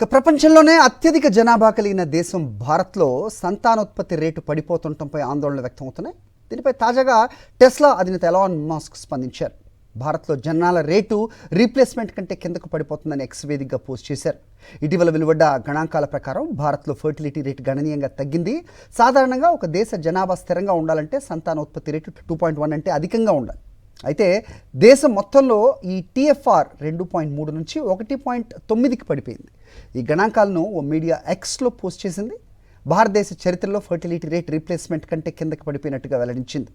ప్రపంచంలోనే అత్యధిక జనాభా కలిగిన దేశం భారత్లో సంతానోత్పత్తి రేటు పడిపోతుండటంపై ఆందోళన వ్యక్తమవుతున్నాయి. దీనిపై తాజాగా టెస్లా అధినేత ఎలాన్ మస్క్ స్పందించారు. భారత్లో జనాల రేటు రీప్లేస్మెంట్ కంటే కిందకు పడిపోతుందని ఎక్స్ వేదికగా పోస్ట్ చేశారు. ఇటీవల వెలువడ్డ గణాంకాల ప్రకారం భారత్లో ఫర్టిలిటీ రేటు గణనీయంగా తగ్గింది. సాధారణంగా ఒక దేశ జనాభా స్థిరంగా ఉండాలంటే సంతానోత్పత్తి రేటు 2.1 అంటే అధికంగా ఉండాలి. అయితే దేశం మొత్తంలో ఈ టీఎఫ్ఆర్ 2.3 నుంచి 1.9కి పడిపోయింది. ఈ గణాంకాలను ఓ మీడియా ఎక్స్లో పోస్ట్ చేసింది. భారతదేశ చరిత్రలో ఫర్టిలిటీ రేట్ రీప్లేస్మెంట్ కంటే కిందకి పడిపోయినట్టుగా వెల్లడించింది.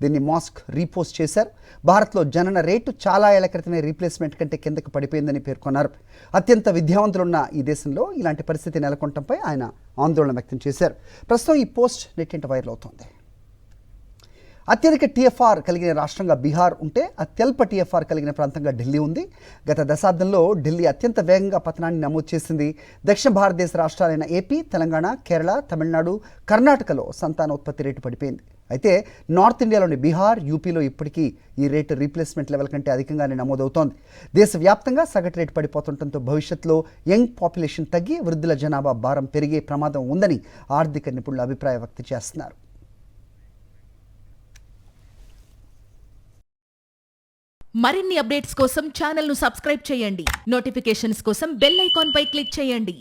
దీన్ని మాస్క్ రీపోస్ట్ చేశారు. భారత్లో జనన రేటు చాలా ఏళ్ల క్రితమే రీప్లేస్మెంట్ కంటే కిందకి పడిపోయిందని పేర్కొన్నారు. అత్యంత విద్యావంతులున్న ఈ దేశంలో ఇలాంటి పరిస్థితి నెలకొనడంపై ఆయన ఆందోళన వ్యక్తం చేశారు. ప్రస్తుతం ఈ పోస్ట్ నెట్టింట వైరల్ అవుతోంది. అత్యధిక టీఎఫ్ఆర్ కలిగిన రాష్ట్రంగా బీహార్ ఉంటే అత్యల్ప టీఎఫ్ఆర్ కలిగిన ప్రాంతంగా ఢిల్లీ ఉంది. గత దశాబ్దంలో ఢిల్లీ అత్యంత వేగంగా పతనాన్ని నమోదు చేసింది. దక్షిణ భారతదేశ రాష్ట్రాలైన ఏపీ, తెలంగాణ, కేరళ, తమిళనాడు, కర్ణాటకలో సంతానోత్పత్తి రేటు పడిపోయింది. అయితే నార్త్ ఇండియాలోని బీహార్, యూపీలో ఇప్పటికీ ఈ రేటు రీప్లేస్మెంట్ లెవెల్ కంటే అధికంగానే నమోదవుతోంది. దేశవ్యాప్తంగా సగటు రేటు పడిపోతుండటంతో భవిష్యత్తులో యంగ్ పాపులేషన్ తగ్గి వృద్ధుల జనాభా భారం పెరిగే ప్రమాదం ఉందని ఆర్థిక నిపుణులు అభిప్రాయం వ్యక్తం చేస్తున్నారు. మరిన్ని అప్డేట్స్ కోసం ఛానల్ ను సబ్స్క్రైబ్ చేయండి. నోటిఫికేషన్స్ కోసం బెల్ ఐకాన్ పై క్లిక్ చేయండి.